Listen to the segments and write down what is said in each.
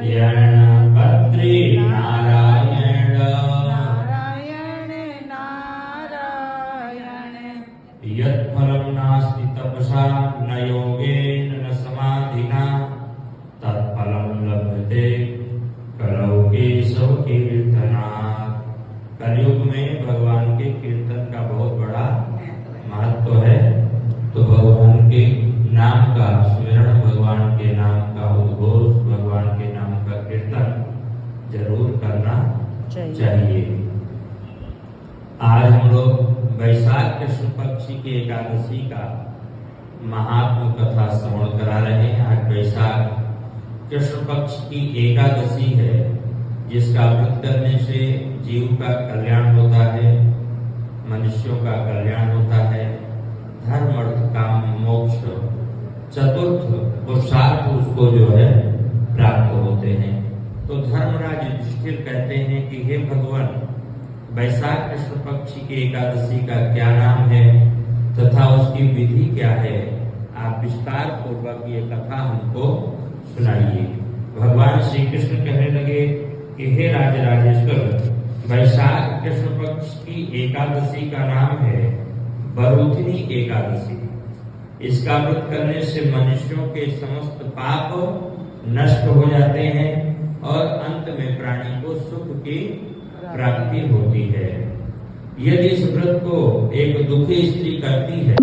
बद्री नारायण नारायण नारायण यत्फलं नास्ति तपसा न योगेन न समाधिना तत्फलं लभते कलौ केशव कीर्तनात्। कलयुग में भगवान के कीर्तन का बहुत बड़ा महत्व है। तो भगवान के नाम का स्मरण, भगवान के नाम का उद्घोष, भगवान के नाम का कीर्तन जरूर करना चाहिए। आज हम लोग वैशाख कृष्ण पक्ष की एकादशी का महात्म कथा श्रवण करा रहे हैं। आज वैशाख कृष्ण पक्ष की एकादशी है, जिसका व्रत करने से जीव का कल्याण होता है, मनुष्यों का कल्याण होता है, धर्म अर्थ काम मोक्ष चतुर्थ पुरुषार्थ उसको जो है प्राप्त होते हैं। तो धर्मराज युधिष्ठिर कहते हैं कि हे भगवान, वैशाख कृष्ण पक्ष की एकादशी का क्या नाम है तथा उसकी विधि क्या है, आप विस्तार पूर्वक ये कथा हमको सुनाइए। भगवान श्री कृष्ण कहने लगे कि हे राजराजेश्वर, वैशाख कृष्ण पक्ष की एकादशी का नाम है बरूथिनी एकादशी। इसका व्रत करने से मनुष्यों के समस्त पाप नष्ट हो जाते हैं और अंत में प्राणी को सुख की प्राप्ति होती है। यदि इस व्रत को एक दुखी स्त्री करती है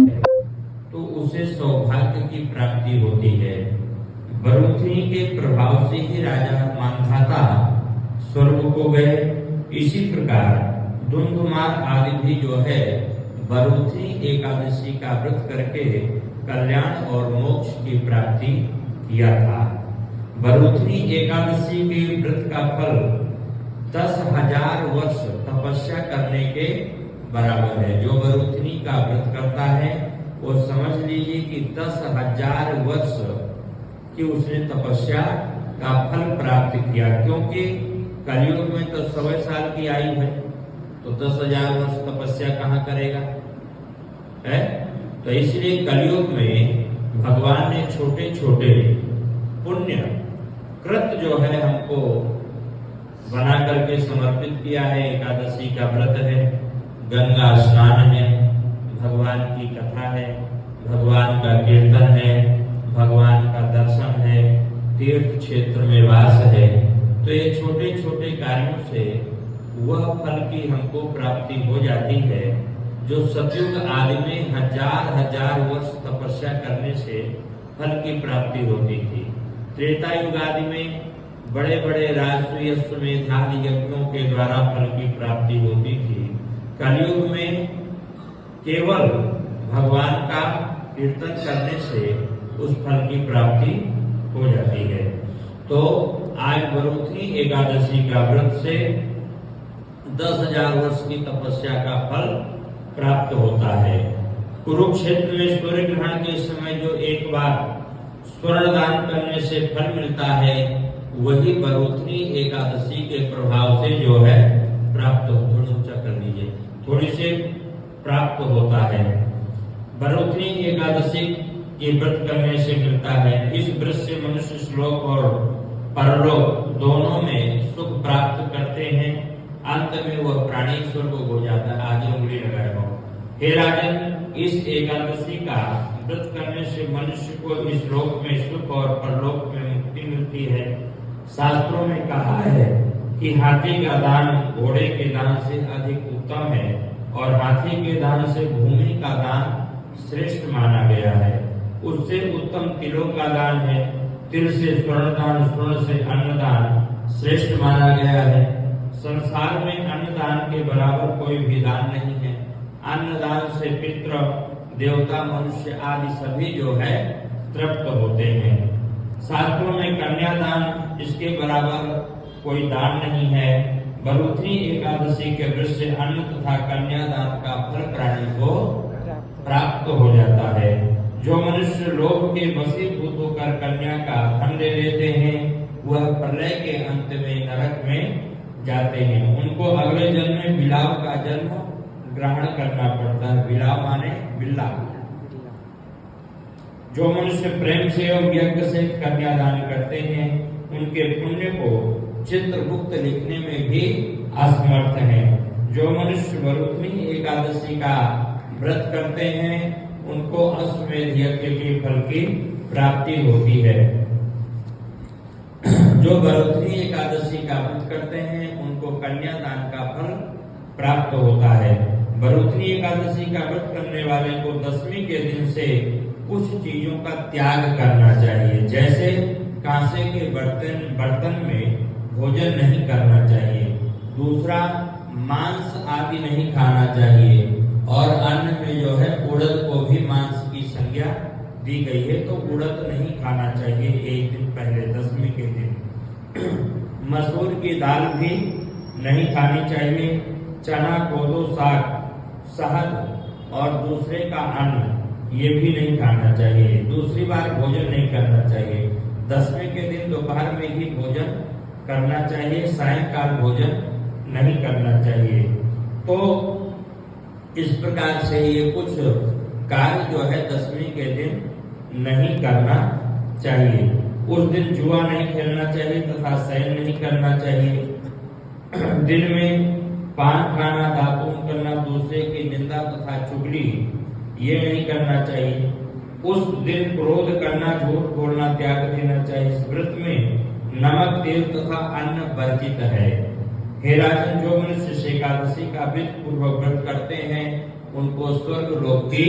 तो उसे सौभाग्य की प्राप्ति होती है। बरूथिनी के प्रभाव से ही राजा मानधाता स्वर्ग को गए। इसी प्रकार धुंधुमार आदि भी जो है बरूथिनी एकादशी का व्रत करके कल्याण और मोक्ष की प्राप्ति किया था। बरूथिनी एकादशी के व्रत का फल 10,000 वर्ष तपस्या करने के बराबर है। जो बरूथिनी का व्रत करता है वो समझ लीजिए कि 10,000 वर्ष की उसने तपस्या का फल प्राप्त किया, क्योंकि कलयुग में तो 100 साल की आयु है, तो 10,000 वर्ष तपस्या कहाँ करेगा है? तो इसलिए कलयुग में भगवान ने छोटे छोटे पुण्य कृत जो है हमको बना करके समर्पित किया है। एकादशी का व्रत है, गंगा स्नान है, भगवान की कथा है, भगवान का कीर्तन है, भगवान का दर्शन है, तीर्थ क्षेत्र में वास है। तो ये छोटे छोटे कार्यों से वह फल की हमको प्राप्ति हो जाती है जो सतयुग आदि में 1000 वर्ष तपस्या करने से फल की प्राप्ति होती थी। त्रेता युग आदि में बड़े बड़े राजसूय अश्वमेधादि यज्ञों के द्वारा फल की प्राप्ति होती थी। कलयुग में केवल भगवान का कीर्तन करने से उस फल की प्राप्ति हो जाती है। तो आज बरूथिनी एकादशी का व्रत से 10,000 वर्ष की तपस्या का फल प्राप्त होता है। कुरुक्षेत्र में सूर्य ग्रहण के समय जो एक बार स्वर्ण दान करने से फल मिलता है, वही बरूथिनी एकादशी के प्रभाव से जो है प्राप्त थोड़ी ऊंचा कर लीजिए थोड़ी से प्राप्त होता है। बरूथिनी एकादशी के व्रत करने से मिलता है। इस व्रत से मनुष्य श्लोक और परलोक दोनों में सुख प्राप्त करते हैं। अंत में वह प्राणी स्वर्ग हो जाता है। आगे उंगली लगाए हो। हे राजन, इस एकादशी का व्रत करने से मनुष्य को इस लोक में सुख और परलोक में मुक्ति मिलती है। शास्त्रों में कहा है कि हाथी का दान घोड़े के दान से अधिक उत्तम है और हाथी के दान से भूमि का दान श्रेष्ठ माना गया है। उससे उत्तम तिलों का दान है। तिल से स्वर्ण दान, स्वर्ण से अन्नदान श्रेष्ठ माना गया है। संसार में अन्नदान के बराबर कोई भी दान नहीं है। अन्नदान से पितृ देवता मनुष्य आदि सभी जो है तृप्त होते हैं। शास्त्रों में कन्यादान इसके बराबर कोई दान नहीं है। बरूथिनी एकादशी के व्रत से अन्न तथा कन्यादान का फल प्राणी को प्राप्त हो जाता है। जो मनुष्य लोभ के वशीभूत होकर कन्या का धन ले लेते हैं, वह प्रलय के अंत में नरक में जाते हैं। उनको अगले जन्म में बिलाव का जन्म ग्रहण करना पड़ता है। बिलाव माने बिल्ला। जो मनुष्य प्रेम से एवं यज्ञ से कन्यादान करते हैं, उनके पुण्य को चित्रगुप्त लिखने में भी असमर्थ हैं। जो मनुष्य वरुथनी एकादशी का व्रत करते हैं उनको अश्वमेध यज्ञ के फल की प्राप्ति होती है। जो वरुथनी एकादशी का व्रत करते हैं उनको कन्यादान का फल प्राप्त होता है। वरुथनी एकादशी का व्रत करने वाले को दशमी के दिन से कुछ चीजों का त्याग करना चाहिए, जैसे कांसे के बर्तन में भोजन नहीं करना चाहिए। दूसरा, मांस आदि नहीं खाना चाहिए और अन्न में जो है उड़द को भी मांस की संज्ञा दी गई है, तो उड़द नहीं खाना चाहिए एक दिन पहले, दशमी के दिन। मसूर की दाल भी नहीं खानी चाहिए। चना, कोदो, साग, शहद और दूसरे का अन्न ये भी नहीं खाना चाहिए। दूसरी बार भोजन नहीं करना चाहिए। दशमी के दिन दोपहर में ही भोजन करना चाहिए, सायंकाल भोजन नहीं करना चाहिए। तो इस प्रकार से ये कुछ कार्य जो है दशमी के दिन नहीं करना चाहिए। उस दिन जुआ नहीं खेलना चाहिए तथा शयन नहीं करना चाहिए। दिन में पान खाना, दातून करना, दूसरे की निंदा तथा चुगली ये नहीं करना चाहिए। उस दिन क्रोध करना, झूठ बोलना त्याग देना चाहिए। इस व्रत में नमक, तेल तथा अन्न वर्जित है। हे राजन, जो मनुष्य एकादशी का विधि पूर्वक व्रत करते हैं उनको स्वर्ग लोक की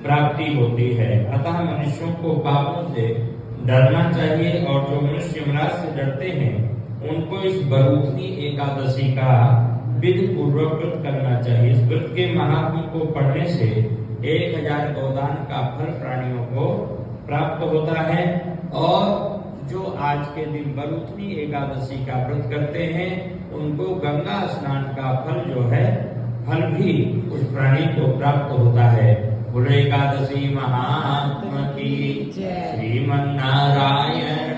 प्राप्ति होती है। अतः मनुष्यों को पापों से डरना चाहिए और जो मनुष्य यमराज से डरते हैं उनको इस वरुथनी एकादशी का विधि पूर्वक व्रत करना चाहिए। इस व्रत के महात्म्य को पढ़ने से 1000 गोदान का फल प्राणियों को प्राप्त होता है और जो आज के दिन वरुथनी एकादशी का व्रत करते हैं उनको गंगा स्नान का फल जो है फल भी उस प्राणी को प्राप्त होता है। बोलो एकादशी महात्मा की, श्रीमन नारायण